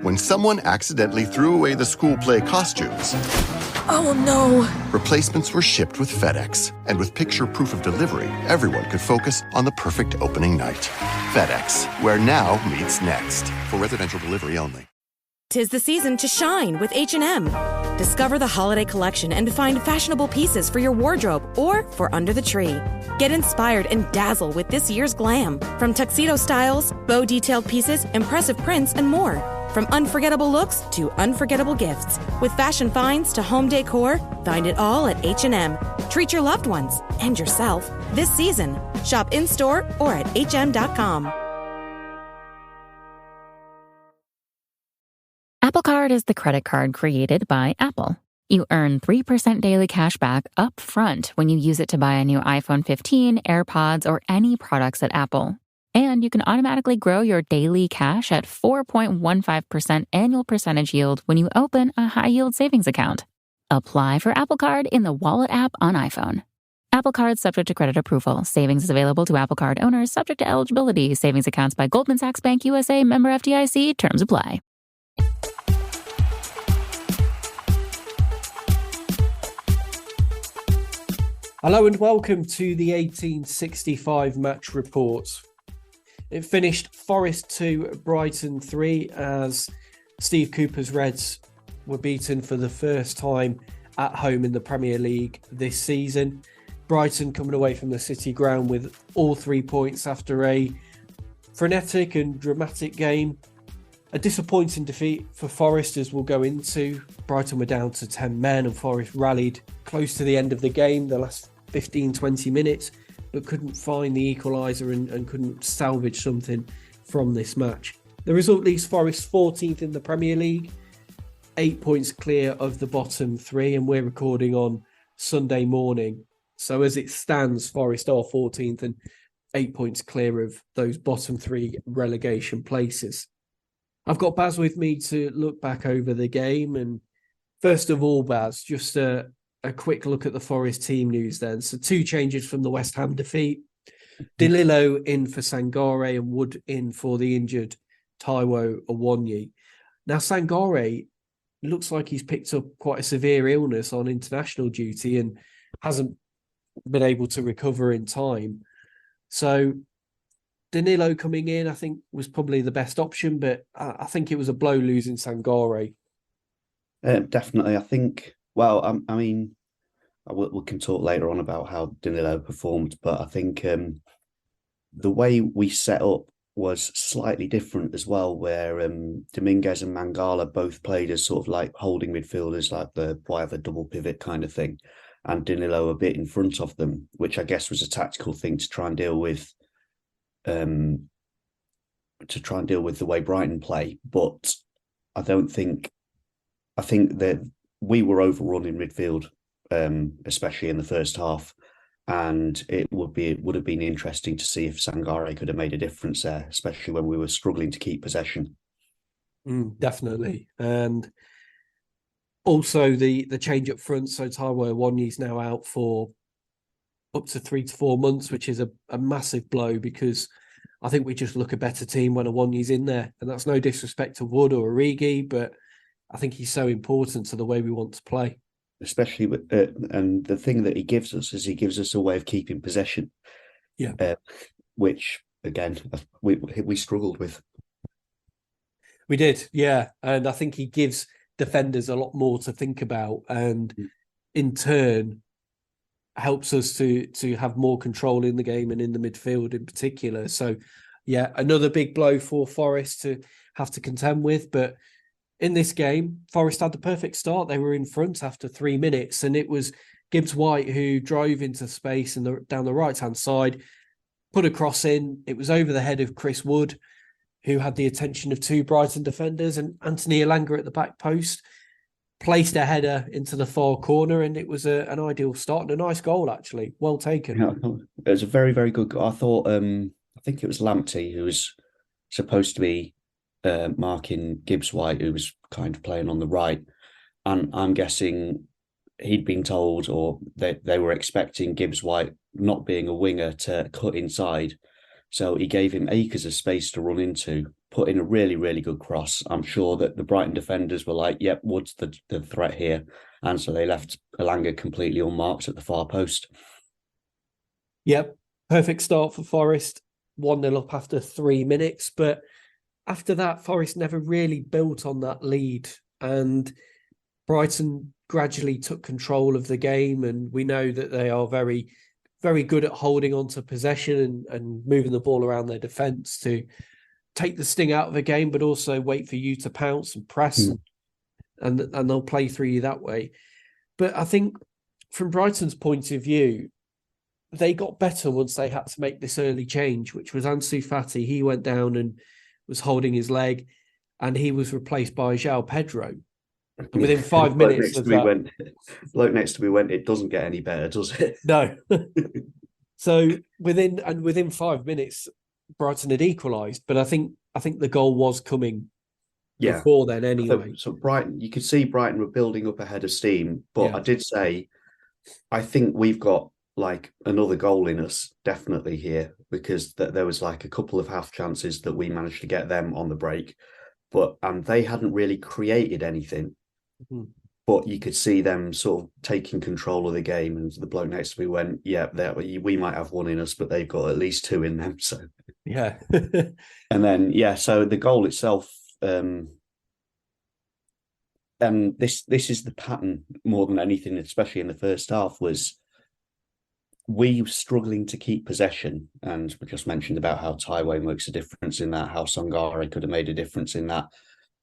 when someone accidentally threw away the school play costumes, Oh no! replacements were shipped with FedEx. And with picture proof of delivery, everyone could focus on the perfect opening night. FedEx, where now meets next. For residential delivery only. 'Tis the season to shine with H&M. Discover the holiday collection and find fashionable pieces for your wardrobe or for under the tree. Get inspired and dazzle with this year's glam. From tuxedo styles, bow detailed pieces, impressive prints, and more. From unforgettable looks to unforgettable gifts. With fashion finds to home decor, find it all at H&M. Treat your loved ones and yourself this season. Shop in-store or at hm.com. Apple Card is the credit card created by Apple. You earn 3% daily cash back up front when you use it to buy a new iPhone 15, AirPods, or any products at Apple. And you can automatically grow your daily cash at 4.15% annual percentage yield when you open a high-yield savings account. Apply for Apple Card in the Wallet app on iPhone. Apple Card subject to credit approval. Savings is available to Apple Card owners subject to eligibility. Savings accounts by Goldman Sachs Bank USA, member FDIC. Terms apply. Hello and welcome to the 1865 match report. It finished Forest 2, Brighton 3 as Steve Cooper's Reds were beaten for the first time at home in the Premier League this season. Brighton coming away from the City ground with all 3 points after a frenetic and dramatic game. A disappointing defeat for Forest as we'll go into. Brighton were down to 10 men and Forest rallied close to the end of the game, the last 15-20 minutes, but couldn't find the equaliser and couldn't salvage something from this match. The result leaves Forest 14th in the Premier League, 8 points clear of the bottom 3, and we're recording on Sunday morning. So as it stands, Forest are 14th and 8 points clear of those bottom 3 relegation places. I've got Baz with me to look back over the game. And first of all, Baz, just a quick look at the Forest team news then. So 2 changes from the West Ham defeat. DeLillo in for Sangare and Wood in for the injured Taiwo Awoniyi. Now, Sangare looks like he's picked up quite a severe illness on international duty and hasn't been able to recover in time. So Danilo coming in, I think, was probably the best option, but I think it was a blow losing Sangare. Definitely. I think, well, I mean, we can talk later on about how Danilo performed, but I think the way we set up was slightly different as well, where Dominguez and Mangala both played as sort of like holding midfielders, like the whatever double pivot kind of thing, and Danilo a bit in front of them, which I guess was a tactical thing to try and deal with the way Brighton play. But I think that we were overrun in midfield, especially in the first half, and it would have been interesting to see if Sangare could have made a difference there, especially when we were struggling to keep possession. Definitely. And also the change up front, so Taiwo Awoniyi is now out for up to 3 to 4 months, which is a massive blow, because I think we just look a better team when Awoniyi's in there. And that's no disrespect to Wood or Origi, but I think he's so important to the way we want to play. Especially with, and the thing that he gives us is he gives us a way of keeping possession. Yeah. Which, again, we struggled with. We did, yeah. And I think he gives defenders a lot more to think about, and in turn helps us to have more control in the game and in the midfield in particular. So, yeah, another big blow for Forest to have to contend with. But in this game, Forest had the perfect start. They were in front after 3 minutes, and it was Gibbs-White who drove into space and down the right-hand side, put a cross in. It was over the head of Chris Wood, who had the attention of 2 Brighton defenders, and Anthony Elanga at the back post placed a header into the far corner, and it was an ideal start and a nice goal, actually. Well taken. Yeah, it was a very, very good goal. I thought, I think it was Lamptey who was supposed to be marking Gibbs-White, who was kind of playing on the right. And I'm guessing he'd been told, or they were expecting Gibbs-White, not being a winger, to cut inside. So he gave him acres of space to run into, put in a really, really good cross. I'm sure that the Brighton defenders were like, yep, Wood's the threat here. And so they left Elanga completely unmarked at the far post. Yep, perfect start for Forest. 1-0 up after 3 minutes. But after that, Forest never really built on that lead. And Brighton gradually took control of the game. And we know that they are very, very good at holding on to possession and moving the ball around their defence to take the sting out of a game, but also wait for you to pounce and press, and they'll play through you that way. But I think from Brighton's point of view, they got better once they had to make this early change, which was Ansu Fati. He went down and was holding his leg, and he was replaced by João Pedro. And within 5 minutes of that... bloke next to me went, it doesn't get any better, does it? No. So within 5 minutes, Brighton had equalised, but I think the goal was coming before then anyway. So Brighton, you could see Brighton were building up ahead of steam, but I did say, I think we've got like another goal in us definitely here, because there was like a couple of half chances that we managed to get them on the break, but they hadn't really created anything. Mm-hmm. But you could see them sort of taking control of the game, and the bloke next to me went, yeah, we might have one in us, but they've got at least two in them. So yeah. And then, so the goal itself, and this is the pattern more than anything, especially in the first half, was we were struggling to keep possession. And we just mentioned about how Taiwan makes a difference in that, how Sangare could have made a difference in that.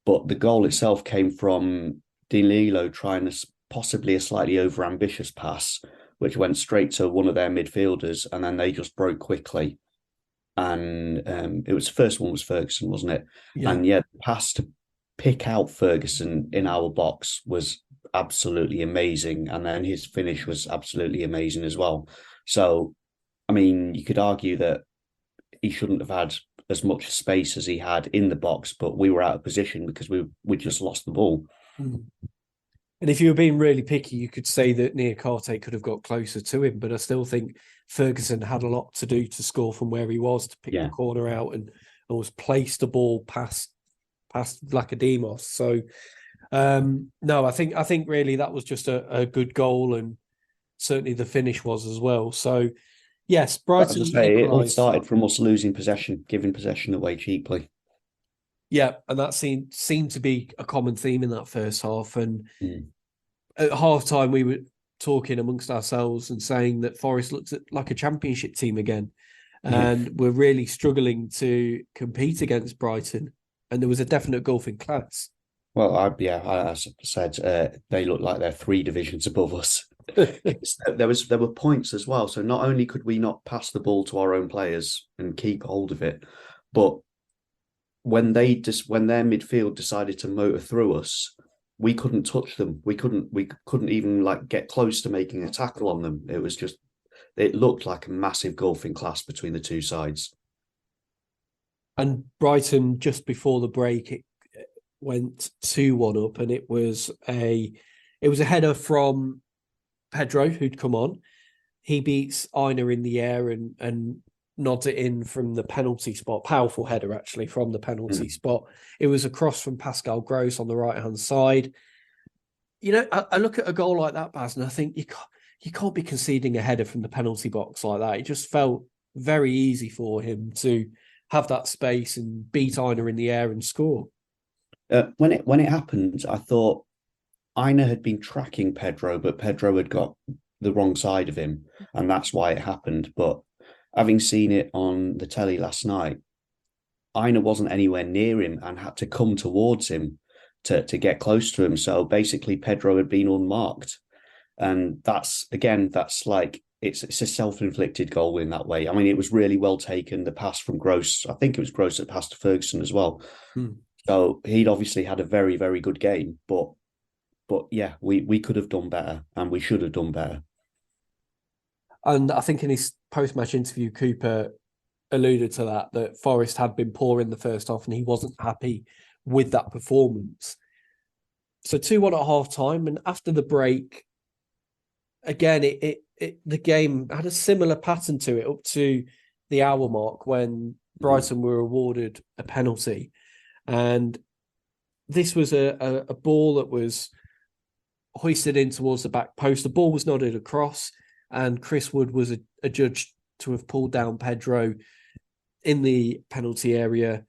But the goal itself came from Danilo trying possibly a slightly over-ambitious pass, which went straight to one of their midfielders, and then they just broke quickly. And it was the first one was Ferguson, wasn't it? Yeah. And the pass to pick out Ferguson in our box was absolutely amazing. And then his finish was absolutely amazing as well. So, I mean, you could argue that he shouldn't have had as much space as he had in the box, but we were out of position because we just lost the ball. And if you were being really picky, you could say that Niakate could have got closer to him, but I still think Ferguson had a lot to do to score from where he was, to pick the corner out and was placed the ball past Lacademos. So no, I think really that was just a good goal, and certainly the finish was as well. So yes, Brighton. As I say, it all started from us losing possession, giving possession away cheaply. Yeah, and that seemed to be a common theme in that first half. And at half time, we were talking amongst ourselves and saying that Forest looked like a championship team again, and we're really struggling to compete against Brighton. And there was a definite gulf in class. Well, as I said, they look like they're 3 divisions above us. There were points as well. So not only could we not pass the ball to our own players and keep hold of it, but when their midfield decided to motor through us, we couldn't touch them. We couldn't even like get close to making a tackle on them. It looked like a massive gulf in class between the two sides. And Brighton, just before the break, it went 2-1 up, and it was a header from Pedro who'd come on. He beats Aina in the air and nods it in from the penalty spot. Powerful header, actually, from the penalty spot. It was a cross from Pascal Gross on the right-hand side. You know, I look at a goal like that, Baz, and I think you can't be conceding a header from the penalty box like that. It just felt very easy for him to have that space and beat Aina in the air and score. When it happened, I thought Aina had been tracking Pedro, but Pedro had got the wrong side of him, and that's why it happened. But having seen it on the telly last night, Aina wasn't anywhere near him and had to come towards him to get close to him. So basically, Pedro had been unmarked, and that's like it's a self-inflicted goal in that way. I mean, it was really well taken. The pass from Gross, I think it was Gross that passed to Ferguson as well. So he'd obviously had a very, very good game, but yeah, we could have done better, and we should have done better. And I think in his post-match interview, Cooper alluded to that Forest had been poor in the first half, and he wasn't happy with that performance. So 2-1 at half-time, and after the break, again, the game had a similar pattern to it up to the hour mark when Brighton were awarded a penalty. And this was a ball that was hoisted in towards the back post. The ball was nodded across, and Chris Wood was adjudged to have pulled down Pedro in the penalty area.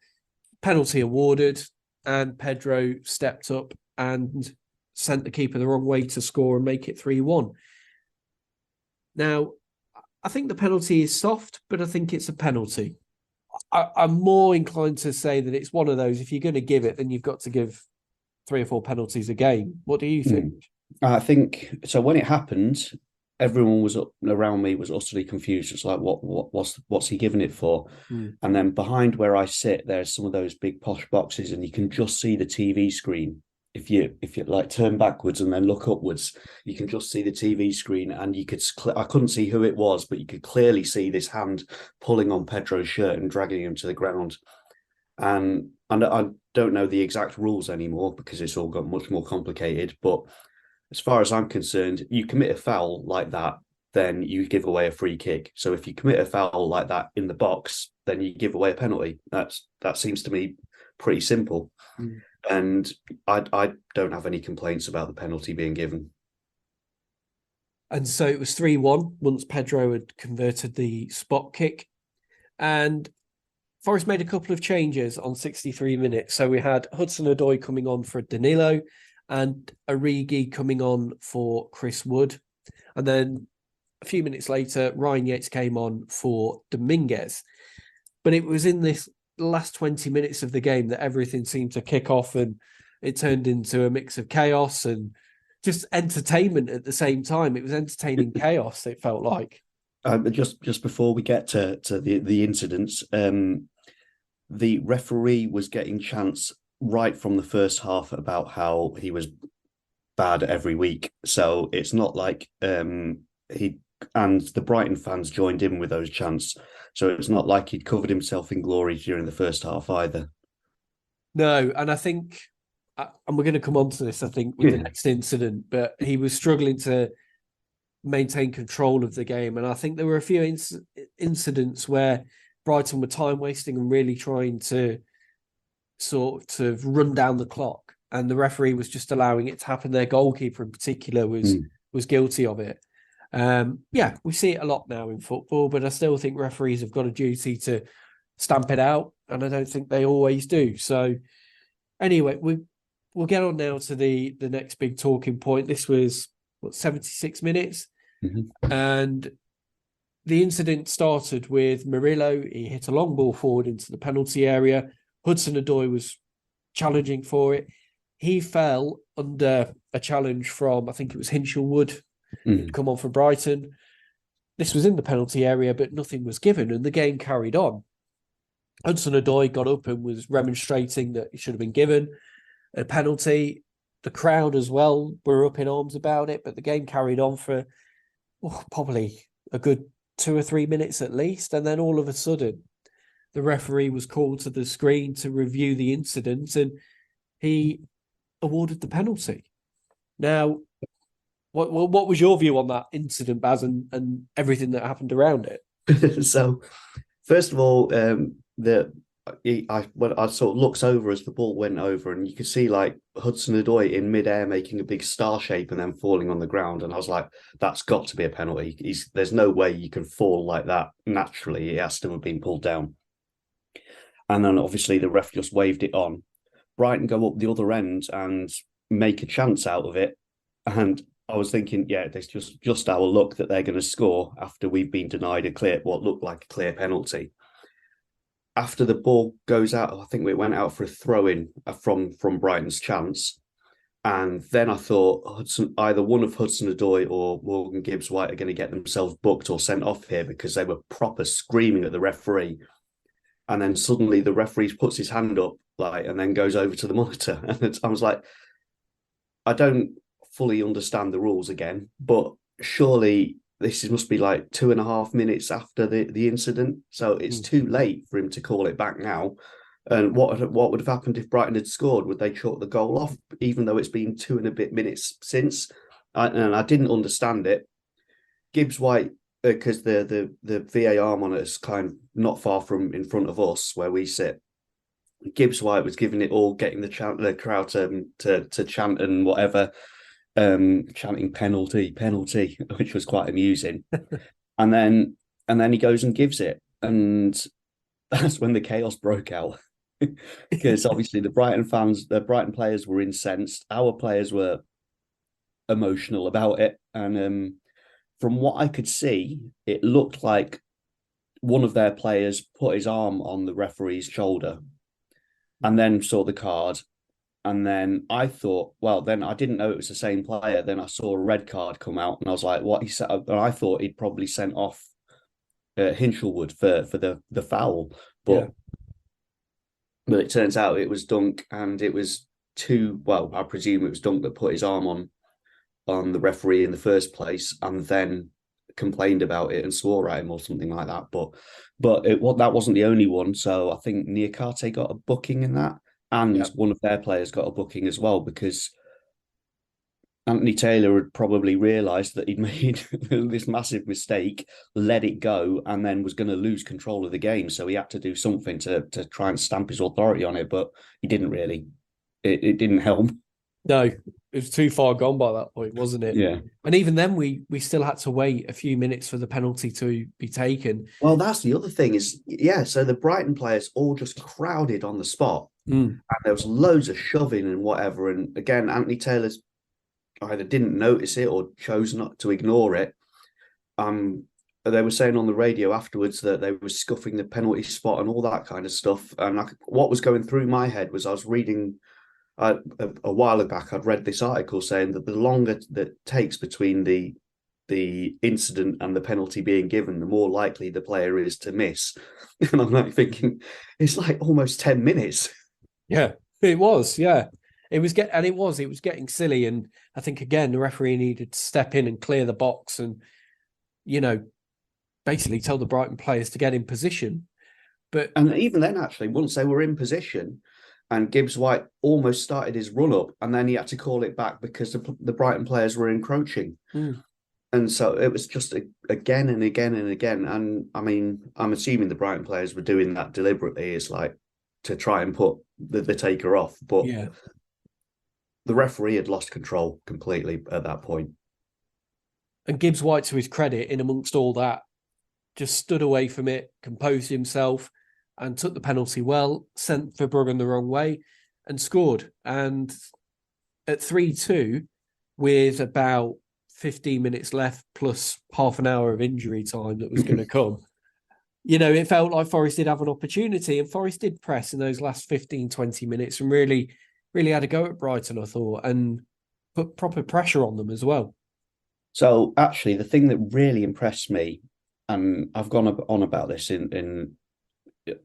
Penalty awarded, and Pedro stepped up and sent the keeper the wrong way to score and make it 3-1. Now, I think the penalty is soft, but I think it's a penalty. I'm more inclined to say that it's one of those, if you're going to give it, then you've got to give 3 or 4 penalties a game. What do you think? I think, so when it happened, everyone was around me was utterly confused. It's like, what's he giving it for? And then behind where I sit, there's some of those big posh boxes, and you can just see the TV screen. If you like turn backwards and then look upwards, you can just see the TV screen, and you could I couldn't see who it was, but you could clearly see this hand pulling on Pedro's shirt and dragging him to the ground. And I don't know the exact rules anymore because it's all got much more complicated. But as far as I'm concerned, you commit a foul like that, then you give away a free kick. So if you commit a foul like that in the box, then you give away a penalty. That seems to me pretty simple. And I don't have any complaints about the penalty being given. And so it was 3-1 once Pedro had converted the spot kick. And Forest made a couple of changes on 63 minutes. So we had Hudson-Odoi coming on for Danilo and Origi coming on for Chris Wood. And then a few minutes later, Ryan Yates came on for Dominguez. But it was in this last 20 minutes of the game that everything seemed to kick off, and it turned into a mix of chaos and just entertainment at the same time. It was entertaining chaos, it felt like. Just before we get to the incidents, the referee was getting chants right from the first half about how he was bad every week. So it's not like he and the Brighton fans joined in with those chants. So it's not like he'd covered himself in glory during the first half either. No, and I think, and we're going to come on to this, I think, with the next incident, but he was struggling to maintain control of the game. And I think there were a few incidents where Brighton were time wasting and really trying to sort of run down the clock. And the referee was just allowing it to happen. Their goalkeeper in particular was guilty of it. We see it a lot now in football, but I still think referees have got a duty to stamp it out, and I don't think they always do. So anyway, we'll get on now to the next big talking point. This was 76 minutes, and the incident started with Murillo. He hit a long ball forward into the penalty area. Hudson-Odoi was challenging for it. He fell under a challenge from, I think it was Hinshelwood, who'd come on for Brighton. This was in the penalty area, but nothing was given, and the game carried on. Hudson-Odoi got up and was remonstrating that it should have been given a penalty. The crowd as well were up in arms about it, but the game carried on for probably a good 2 or 3 minutes at least, and then all of a sudden, the referee was called to the screen to review the incident, and he awarded the penalty. Now, what was your view on that incident, Baz, and everything that happened around it? So, first of all, I sort of looks over as the ball went over, and you could see like Hudson-Odoi in midair making a big star shape and then falling on the ground. And I was like, that's got to be a penalty. There's no way you can fall like that naturally. It has to have been pulled down. And then obviously the ref just waved it on. Brighton go up the other end and make a chance out of it. And I was thinking, there's just our luck that they're going to score after we've been denied what looked like a clear penalty. After the ball goes out, I think it went out for a throw-in from Brighton's chance. And then I thought either one of Hudson-Odoi or Morgan Gibbs-White are going to get themselves booked or sent off here because they were proper screaming at the referee. And then suddenly the referee puts his hand up and then goes over to the monitor. And I was like, I don't fully understand the rules again, but surely this must be like 2.5 minutes after the incident. So it's too late for him to call it back now. And what would have happened if Brighton had scored? Would they chalk the goal off, even though it's been 2 and a bit minutes since? And I didn't understand it. Gibbs-White, because the VAR monitor's kind of not far from in front of us where we sit, Gibbs-White was giving it all, getting the crowd to chant and whatever, chanting penalty, which was quite amusing. and then he goes and gives it, and that's when the chaos broke out. Because obviously the Brighton players were incensed. Our players were emotional about it, and from what I could see, it looked like one of their players put his arm on the referee's shoulder and then saw the card. And then I thought, well, then I didn't know it was the same player. Then I saw a red card come out, and I was like, what? He said, and I thought he'd probably sent off Hinchelwood for the foul, but it turns out it was Dunk, and it was I presume it was Dunk that put his arm on the referee in the first place, and then complained about it and swore at him or something like that. But that wasn't the only one. So I think Niakate got a booking in that, and one of their players got a booking as well, because Anthony Taylor had probably realised that he'd made this massive mistake, let it go, and then was going to lose control of the game. So he had to do something to try and stamp his authority on it, but he didn't really. It didn't help. No, it was too far gone by that point, wasn't it? Yeah. And even then, we still had to wait a few minutes for the penalty to be taken. Well, that's the other thing is, so the Brighton players all just crowded on the spot. And there was loads of shoving and whatever. And again, Anthony Taylor's either didn't notice it or chose not to ignore it. They were saying on the radio afterwards that they were scuffing the penalty spot and all that kind of stuff. And what was going through my head was I was reading... a while back, I'd read this article saying that the longer that takes between the incident and the penalty being given, the more likely the player is to miss. And I'm like thinking, it's like almost 10 minutes. Yeah, it was. Yeah, it was getting silly. And I think again, the referee needed to step in and clear the box, and basically tell the Brighton players to get in position. And even then, actually, once they were in position. And Gibbs-White almost started his run-up, and then he had to call it back because the Brighton players were encroaching. And so it was just again and again and again. And I mean, I'm assuming the Brighton players were doing that deliberately. It's like to try and put the taker off. But the referee had lost control completely at that point. And Gibbs-White, to his credit, in amongst all that, just stood away from it, composed himself, and took the penalty well, sent Verbruggen the wrong way, and scored. And at 3-2, with about 15 minutes left, plus half an hour of injury time that was going to come, it felt like Forest did have an opportunity, and Forest did press in those last 15, 20 minutes and really, really had a go at Brighton, I thought, and put proper pressure on them as well. So actually, the thing that really impressed me, and I've gone on about this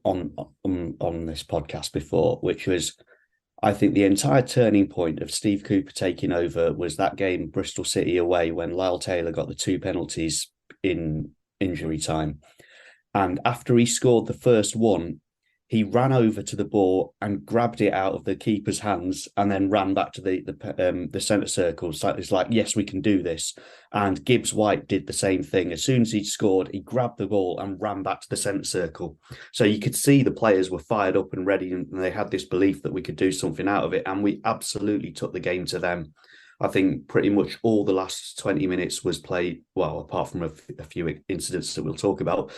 on this podcast before, which was, I think the entire turning point of Steve Cooper taking over was that game Bristol City away, when Lyle Taylor got the 2 penalties in injury time. And after he scored the first one, he ran over to the ball and grabbed it out of the keeper's hands, and then ran back to the centre circle. So it's like, yes, we can do this. And Gibbs-White did the same thing. As soon as he'd scored, he grabbed the ball and ran back to the centre circle. So you could see the players were fired up and ready, and they had this belief that we could do something out of it. And we absolutely took the game to them. I think pretty much all the last 20 minutes was played, well, apart from a few incidents that we'll talk about,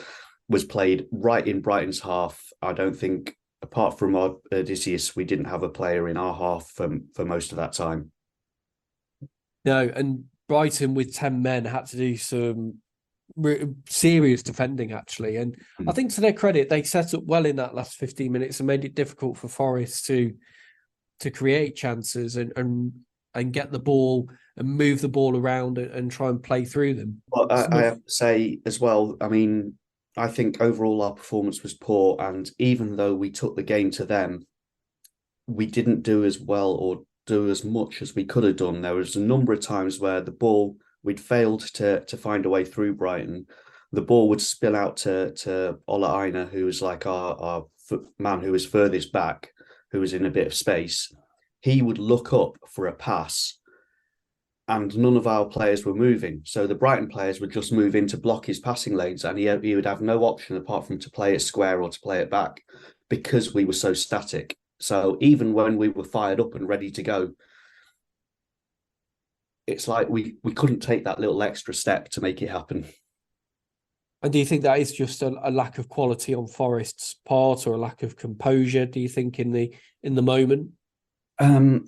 was played right in Brighton's half. I don't think, apart from our Odysseus, we didn't have a player in our half for most of that time. No, and Brighton with 10 men had to do some serious defending, actually. And I think to their credit, they set up well in that last 15 minutes and made it difficult for Forest to create chances and get the ball and move the ball around and try and play through them. Well, I have to say as well, I mean, I think overall our performance was poor, and even though we took the game to them, we didn't do as well or do as much as we could have done. There was a number of times where the ball, we'd failed to find a way through Brighton. The ball would spill out to Ola Aina, who was like our man who was furthest back, who was in a bit of space. He would look up for a pass, and none of our players were moving. So the Brighton players would just move in to block his passing lanes, and he would have no option apart from to play it square or to play it back, because we were so static. So even when we were fired up and ready to go, it's like we couldn't take that little extra step to make it happen. And do you think that is just a lack of quality on Forest's part, or a lack of composure, do you think, in the moment? I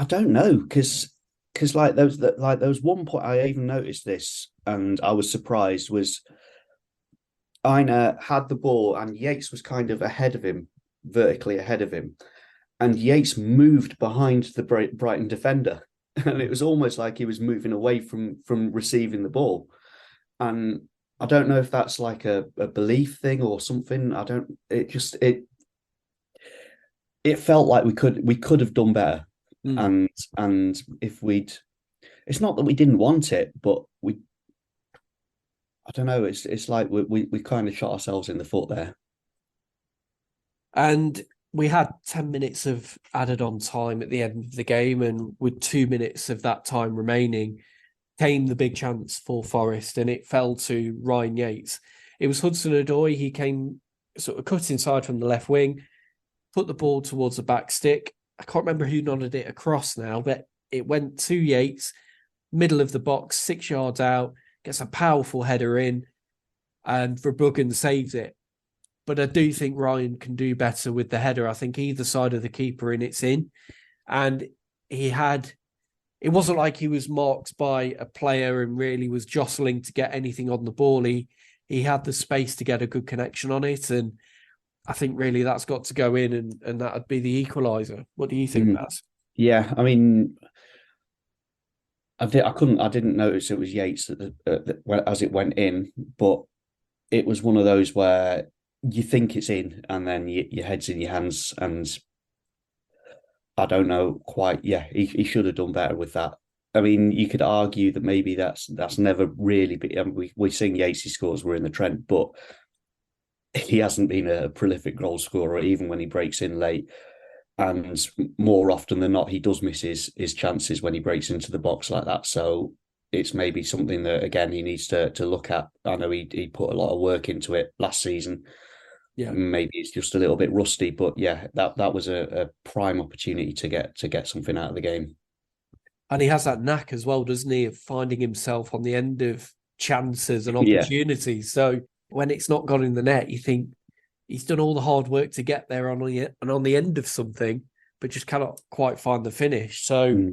don't know, because like there was one point I even noticed this and I was surprised, was Aina had the ball and Yates was kind of ahead of him, vertically ahead of him, and Yates moved behind the Brighton defender, and it was almost like he was moving away from receiving the ball. And I don't know if that's like a belief thing or something. It felt like we could have done better. And if it's not that we didn't want it, but I don't know. It's like we kind of shot ourselves in the foot there. And we had 10 minutes of added on time at the end of the game, and with 2 minutes of that time remaining, came the big chance for Forest, and it fell to Ryan Yates. It was Hudson-Odoi. He came sort of cut inside from the left wing, put the ball towards the back stick. I can't remember who nodded it across now, but it went to Yates, middle of the box, 6 yards out, gets a powerful header in, and Verbruggen saves it. But I do think Ryan can do better with the header. I think either side of the keeper and it's in. And it wasn't like he was marked by a player and really was jostling to get anything on the ball. He had the space to get a good connection on it. And I think really that's got to go in, and that would be the equaliser. What do you think, Baz? Yeah, I mean, I didn't notice it was Yates as it went in, but it was one of those where you think it's in, and then your head's in your hands, and I don't know quite. Yeah, he should have done better with that. I mean, you could argue that maybe that's never really been. I mean, we sing Yates' scores were in the trend, but he hasn't been a prolific goal scorer, even when he breaks in late. And more often than not, he does miss his chances when he breaks into the box like that. So it's maybe something that, again, he needs to look at. I know he put a lot of work into it last season. Yeah, maybe it's just a little bit rusty, but yeah, that was a prime opportunity to get something out of the game. And he has that knack as well, doesn't he, of finding himself on the end of chances and opportunities. Yeah. So when it's not gone in the net, you think he's done all the hard work to get there on the end of something, but just cannot quite find the finish. So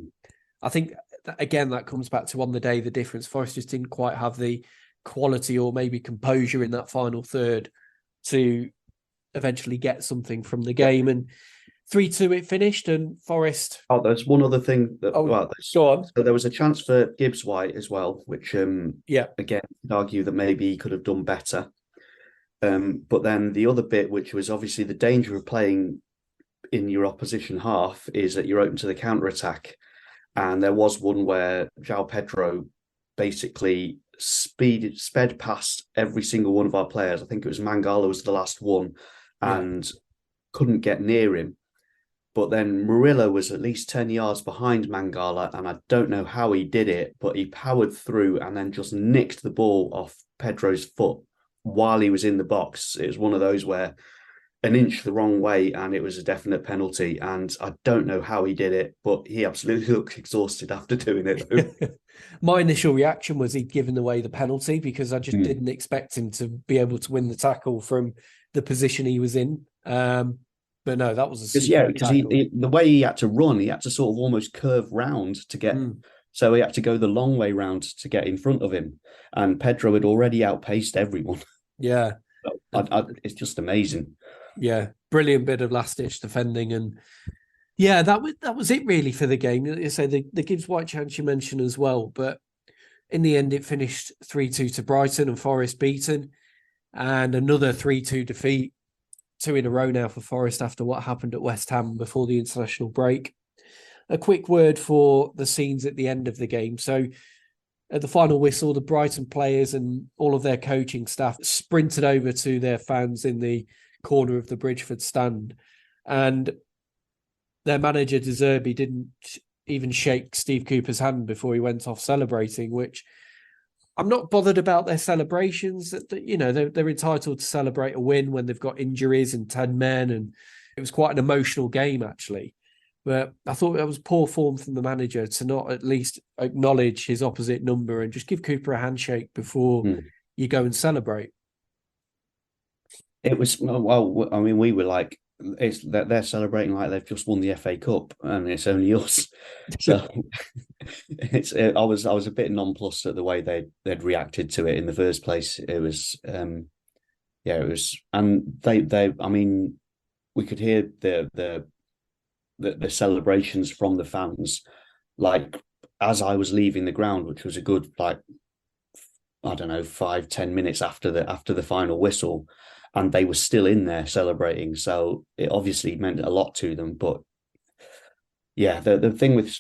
I think, again, that comes back to on the day, the difference. Forest just didn't quite have the quality or maybe composure in that final third to eventually get something from the game. And 3-2 it finished, and Forest... Oh, there's one other thing. Go on. So there was a chance for Gibbs-White as well, which, again, could argue that maybe he could have done better. But then the other bit, which was obviously the danger of playing in your opposition half, is that you're open to the counter-attack. And there was one where João Pedro basically sped past every single one of our players. I think it was Mangala was the last one, and couldn't get near him. But then Murillo was at least 10 yards behind Mangala, and I don't know how he did it, but he powered through and then just nicked the ball off Pedro's foot while he was in the box. It was one of those where an inch the wrong way and it was a definite penalty. And I don't know how he did it, but he absolutely looked exhausted after doing it. My initial reaction was he'd given away the penalty, because I just didn't expect him to be able to win the tackle from the position he was in. But no, that was a because the way he had to run, he had to sort of almost curve round to get. So he had to go the long way round to get in front of him, and Pedro had already outpaced everyone. Yeah, it's just amazing. Yeah, brilliant bit of last-ditch defending, and yeah, that was it really for the game. You say the Gibbs-White chance you mentioned as well, but in the end it finished 3-2 to Brighton, and Forest beaten, and another 3-2 defeat. 2 in a row now for Forest after what happened at West Ham before the international break. A quick word for the scenes at the end of the game. So at the final whistle, the Brighton players and all of their coaching staff sprinted over to their fans in the corner of the Bridgeford stand. And their manager, De Zerbi, didn't even shake Steve Cooper's hand before he went off celebrating, which I'm not bothered about their celebrations. They're entitled to celebrate a win when they've got injuries and 10 men, and it was quite an emotional game, actually. But I thought it was poor form from the manager to not at least acknowledge his opposite number and just give Cooper a handshake before you go and celebrate. It was, well, I mean, we were like, they're celebrating like they've just won the FA Cup and it's only us. So I was a bit nonplussed at the way they'd reacted to it in the first place. It was, and they I mean, we could hear the celebrations from the fans, like as I was leaving the ground, which was a good, like, I don't know, 5-10 minutes after the final whistle, and they were still in there celebrating. So it obviously meant a lot to them. But yeah, the thing with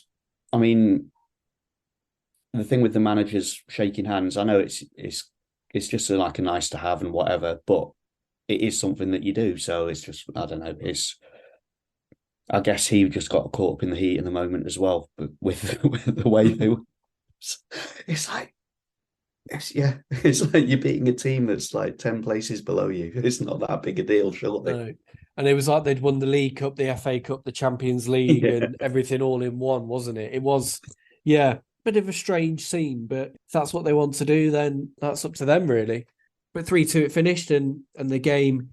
the managers shaking hands, I know it's just like a nice to have and whatever, but it is something that you do. So it's just, I don't know, I guess he just got caught up in the heat in the moment as well, but with the way they were. It's like you're beating a team that's like 10 places below you. It's not that big a deal, surely. No. And it was like they'd won the League Cup, the FA Cup, the Champions League, and everything all in one, wasn't it? It was, bit of a strange scene, but if that's what they want to do, then that's up to them, really. But 3-2 it finished, and the game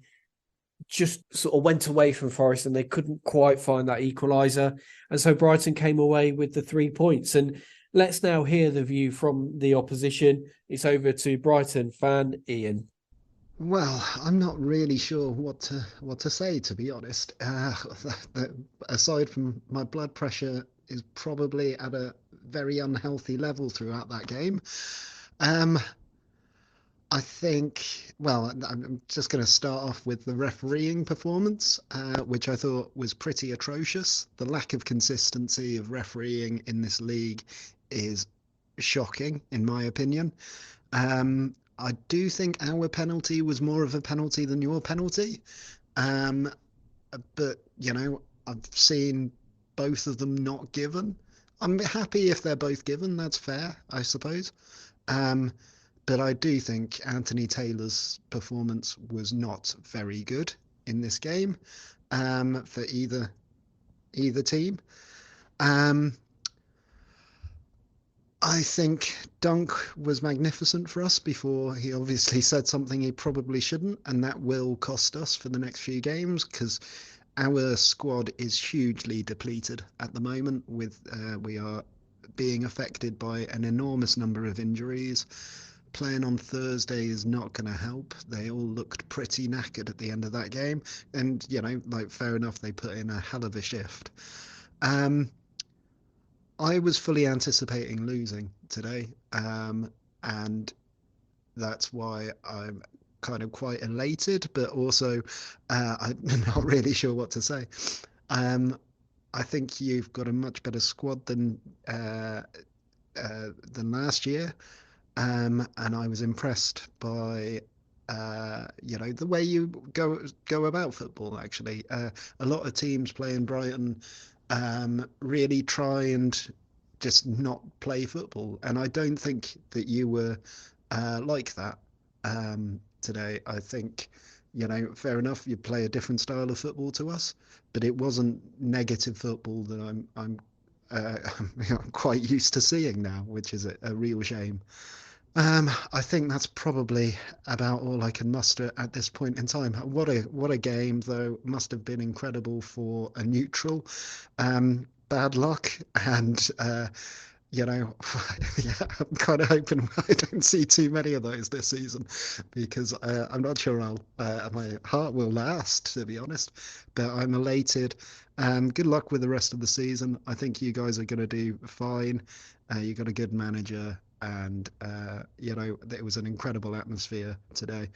just sort of went away from Forest, and they couldn't quite find that equaliser. And so Brighton came away with the 3 points. And let's now hear the view from the opposition. It's over to Brighton fan Ian. Well, I'm not really sure what to say, to be honest. Aside from my blood pressure is probably at a very unhealthy level throughout that game. I think, well, I'm just going to start off with the refereeing performance, which I thought was pretty atrocious. The lack of consistency of refereeing in this league is shocking, in my opinion. I do think our penalty was more of a penalty than your penalty. But, I've seen both of them not given. I'm happy if they're both given. That's fair, I suppose. But I do think Anthony Taylor's performance was not very good in this game for either team. I think Dunk was magnificent for us before he obviously said something he probably shouldn't, and that will cost us for the next few games because our squad is hugely depleted at the moment. We are being affected by an enormous number of injuries. Playing on Thursday is not going to help. They all looked pretty knackered at the end of that game, and fair enough, they put in a hell of a shift. I was fully anticipating losing today, and that's why I'm kind of quite elated, but also I'm not really sure what to say. I think you've got a much better squad than last year, and I was impressed by the way you go about football. Actually, a lot of teams playing Brighton really try and just not play football, and I don't think that you were like that today. I think fair enough, you play a different style of football to us, but it wasn't negative football that I'm quite used to seeing now, which is a real shame. I think that's probably about all I can muster at this point in time. What a game, though. Must have been incredible for a neutral. Bad luck, and I'm kind of hoping I don't see too many of those this season, because I'm not sure my heart will last, to be honest. But I'm elated. Good luck with the rest of the season. I think you guys are going to do fine. You got a good manager. And, it was an incredible atmosphere today.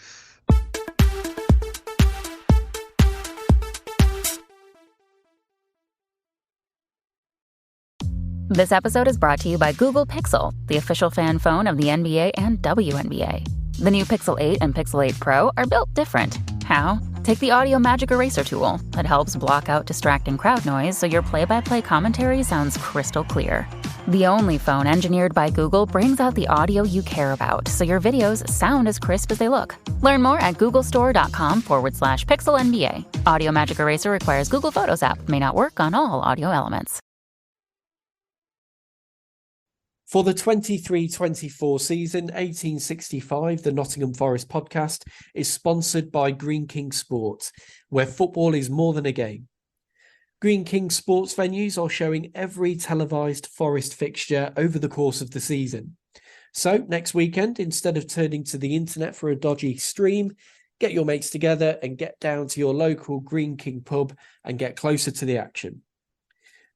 This episode is brought to you by Google Pixel, the official fan phone of the NBA and WNBA. The new Pixel 8 and Pixel 8 Pro are built different. How? Take the Audio Magic Eraser tool. It helps block out distracting crowd noise so your play-by-play commentary sounds crystal clear. The only phone engineered by Google brings out the audio you care about, so your videos sound as crisp as they look. Learn more at googlestore.com/pixelnba. Audio Magic Eraser requires Google Photos app. May not work on all audio elements. For the 23-24 season, 1865, the Nottingham Forest podcast is sponsored by Green King Sports, where football is more than a game. Green King Sports venues are showing every televised Forest fixture over the course of the season. So, next weekend, instead of turning to the internet for a dodgy stream, get your mates together and get down to your local Green King pub and get closer to the action.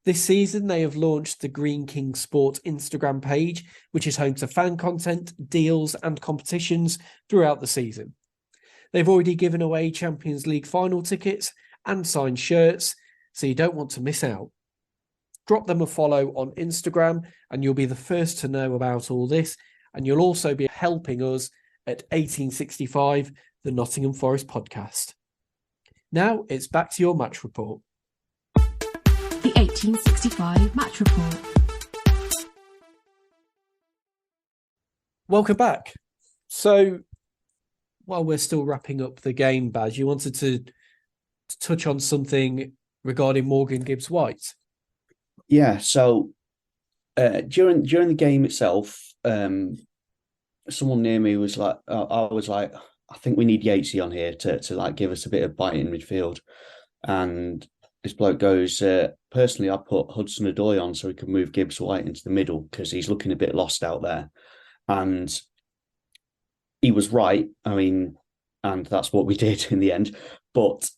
This season, they have launched the Green King Sport Instagram page, which is home to fan content, deals and competitions throughout the season. They've already given away Champions League final tickets and signed shirts, so you don't want to miss out. Drop them a follow on Instagram and you'll be the first to know about all this, and you'll also be helping us at 1865, the Nottingham Forest podcast. Now it's back to your match report. The 1865 match report. Welcome back. So, while we're still wrapping up the game, Baz, you wanted to touch on something regarding Morgan Gibbs-White. Yeah, so during the game itself, someone near me was like, I was like, I think we need Yates on here to like give us a bit of bite in midfield. And this bloke goes, personally, I put Hudson-Odoi on so he could move Gibbs-White into the middle because he's looking a bit lost out there. And he was right. I mean, and that's what we did in the end. But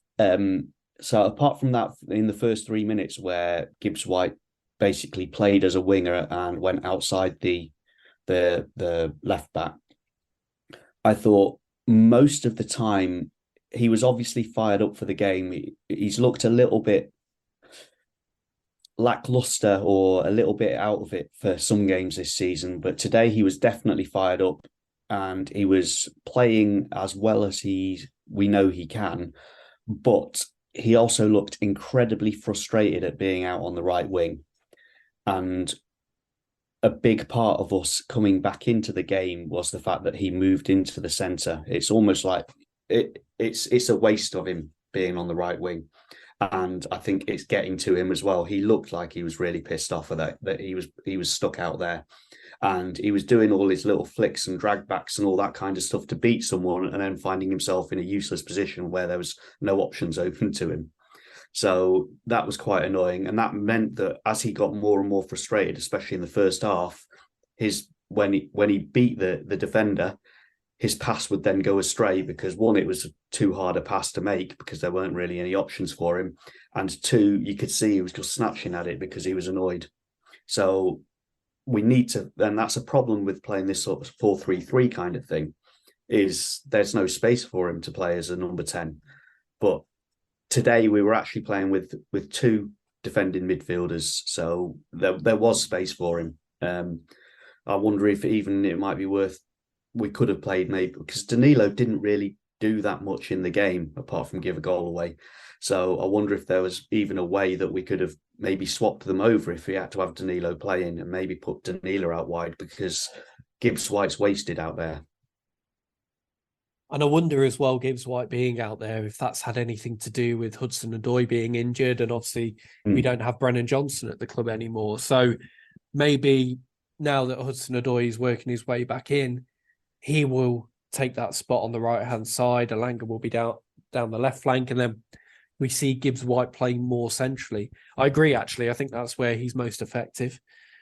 so apart from that, in the first 3 minutes where Gibbs-White basically played as a winger and went outside the left back, I thought most of the time he was obviously fired up for the game. He's looked a little bit lackluster or a little bit out of it for some games this season, but today he was definitely fired up and he was playing as well as we know he can. But he also looked incredibly frustrated at being out on the right wing. And a big part of us coming back into the game was the fact that he moved into the centre. It's almost like it's a waste of him being on the right wing. And I think it's getting to him as well. He looked like he was really pissed off of that he was stuck out there. And he was doing all his little flicks and drag backs and all that kind of stuff to beat someone and then finding himself in a useless position where there was no options open to him. So that was quite annoying. And that meant that as he got more and more frustrated, especially in the first half, when he beat the defender, his pass would then go astray because one, it was too hard a pass to make because there weren't really any options for him. And two, you could see he was just snatching at it because he was annoyed. So we need to, and that's a problem with playing this sort of 4-3-3 kind of thing, is there's no space for him to play as a number 10. But today we were actually playing with two defending midfielders, so there was space for him. I wonder if even it might be worth, we could have played maybe, because Danilo didn't really do that much in the game apart from give a goal away. So I wonder if there was even a way that we could have maybe swapped them over if we had to have Danilo playing and maybe put Danilo out wide because Gibbs-White's wasted out there. And I wonder as well, Gibbs-White being out there, if that's had anything to do with Hudson-Odoi being injured. And obviously we don't have Brennan Johnson at the club anymore. So maybe now that Hudson-Odoi is working his way back in, he will take that spot on the right-hand side. Alanga will be down the left flank. And then we see Gibbs-White playing more centrally. I agree, actually. I think that's where he's most effective.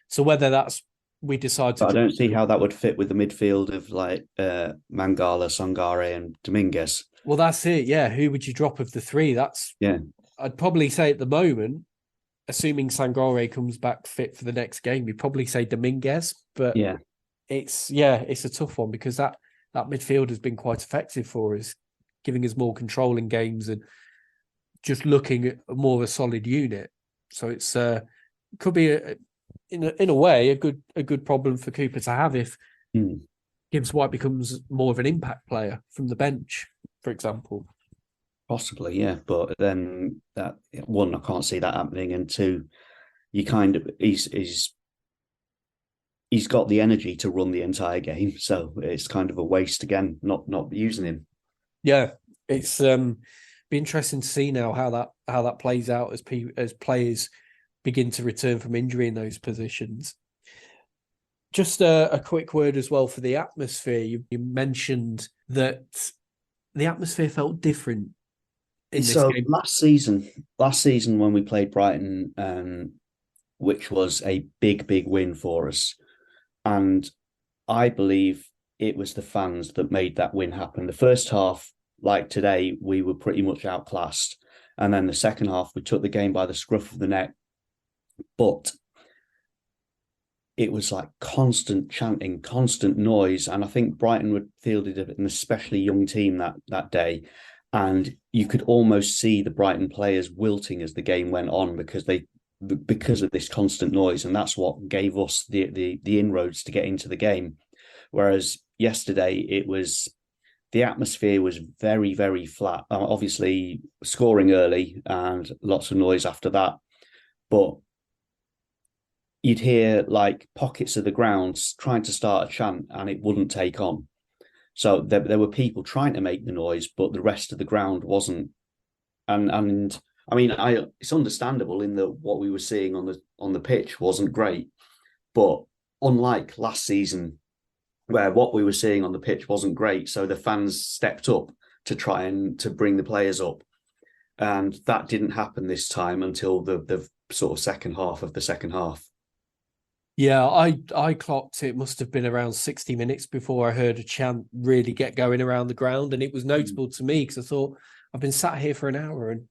So whether that's we decide to... But I don't see how that would fit with the midfield of like Mangala, Sangare and Dominguez. Well, that's it. Yeah. Who would you drop of the three? I'd probably say at the moment, assuming Sangare comes back fit for the next game, you'd probably say Dominguez. But it's a tough one because that midfield has been quite effective for us, giving us more control in games and just looking at more of a solid unit. So it's could be in a way a good problem for Cooper to have if Gibbs-White becomes more of an impact player from the bench, for example. Possibly, yeah. But then that one, I can't see that happening, and two, you kind of he's he's got the energy to run the entire game. So it's kind of a waste again, not using him. Yeah, it's be interesting to see now how that plays out as players begin to return from injury in those positions. Just a quick word as well for the atmosphere. You mentioned that the atmosphere felt different in this game. Last season when we played Brighton, which was a big win for us, and I believe it was the fans that made that win happen. The first half, like today, we were pretty much outclassed, and then the second half we took the game by the scruff of the neck, but it was like constant chanting, constant noise. And I think Brighton would fielded an especially young team that day. And you could almost see the Brighton players wilting as the game went on because of this constant noise. And that's what gave us the inroads to get into the game. Whereas yesterday, the atmosphere was very, very flat. Obviously scoring early and lots of noise after that. But you'd hear like pockets of the grounds trying to start a chant and it wouldn't take on. So there were people trying to make the noise, but the rest of the ground wasn't. And I mean, it's understandable in that what we were seeing on the pitch wasn't great. But unlike last season, where what we were seeing on the pitch wasn't great, so the fans stepped up to try and to bring the players up. And that didn't happen this time until the sort of second half of the second half. Yeah, I clocked it must have been around 60 minutes before I heard a chant really get going around the ground. And it was notable to me because I thought, I've been sat here for an hour and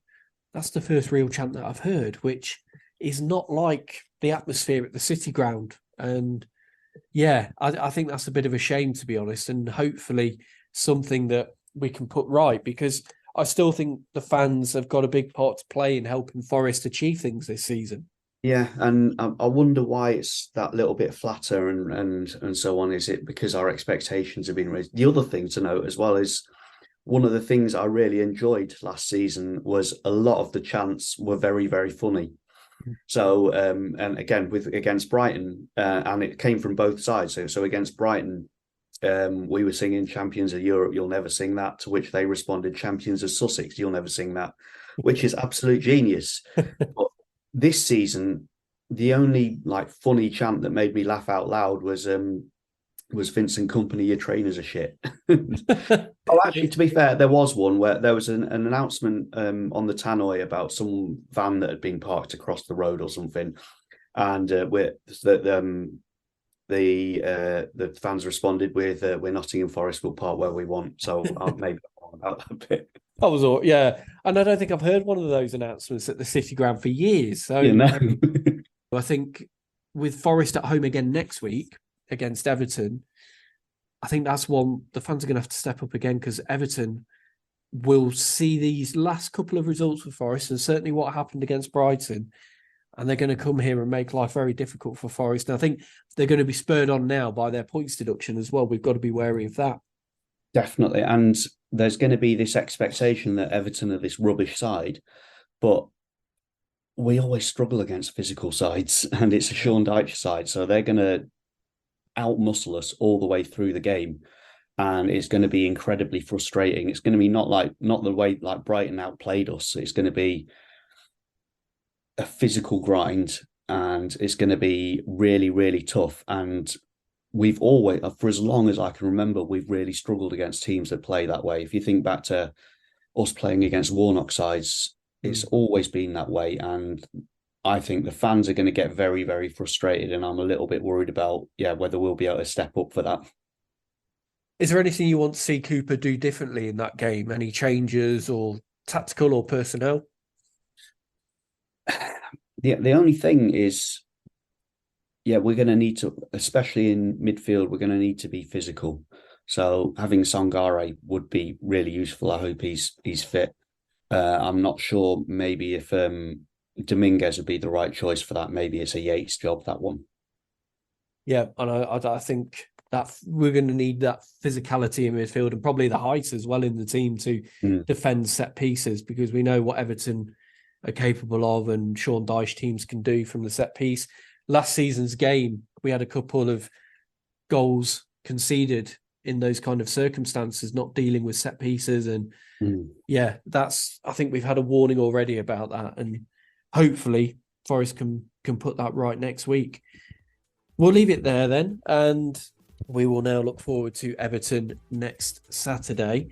that's the first real chant that I've heard, which is not like the atmosphere at the City ground. And yeah, I think that's a bit of a shame, to be honest, and hopefully something that we can put right, because I still think the fans have got a big part to play in helping Forest achieve things this season. Yeah, and I wonder why it's that little bit flatter and so on. Is it because our expectations have been raised? The other thing to note as well is one of the things I really enjoyed last season was a lot of the chants were very, very funny. So, and again, against Brighton, and it came from both sides. So against Brighton, we were singing "Champions of Europe, you'll never sing that," to which they responded, "Champions of Sussex, you'll never sing that," which is absolute genius. But this season, the only like funny chant that made me laugh out loud was Vincent Kompany, your trainers are shit. Oh, actually, to be fair, there was one where there was an announcement on the tannoy about some van that had been parked across the road or something, and the fans responded with, "We're Nottingham Forest, we'll park where we want." So maybe about that bit. That was all, yeah. And I don't think I've heard one of those announcements at the City ground for years. So I think with Forest at home again next week against Everton, I think that's one the fans are going to have to step up again, because Everton will see these last couple of results for Forest and certainly what happened against Brighton, and they're going to come here and make life very difficult for Forest. And I think they're going to be spurred on now by their points deduction as well. We've got to be wary of that. Definitely. And there's going to be this expectation that Everton are this rubbish side, but we always struggle against physical sides, and it's a Sean Dyche side. So they're going to outmuscle us all the way through the game. And it's going to be incredibly frustrating. It's going to be not the way like Brighton outplayed us. It's going to be a physical grind, and it's going to be really, really tough. And we've always, for as long as I can remember, we've really struggled against teams that play that way. If you think back to us playing against Warnock sides, it's always been that way. And I think the fans are going to get very, very frustrated. And I'm a little bit worried about, whether we'll be able to step up for that. Is there anything you want to see Cooper do differently in that game? Any changes or tactical or personnel? The only thing is, we're going to need to, especially in midfield, we're going to need to be physical. So having Sangare would be really useful. I hope he's fit. I'm not sure maybe if Dominguez would be the right choice for that. Maybe it's a Yates job, that one. Yeah, and I think that we're going to need that physicality in midfield and probably the height as well in the team to defend set pieces, because we know what Everton are capable of and Sean Dyche teams can do from the set piece. last season's game, we had a couple of goals conceded in those kind of circumstances, not dealing with set pieces. And I think we've had a warning already about that. And hopefully Forest can put that right next week. We'll leave it there then. And we will now look forward to Everton next Saturday.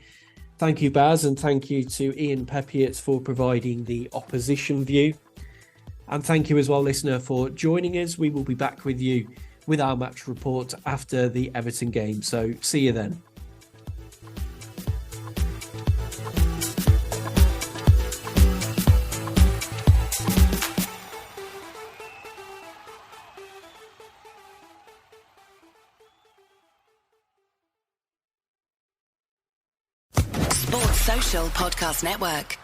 Thank you, Baz, and thank you to Ian Peppiett for providing the opposition view. And thank you as well, listener, for joining us. We will be back with you with our match report after the Everton game. So see you then. Sports Social Podcast Network.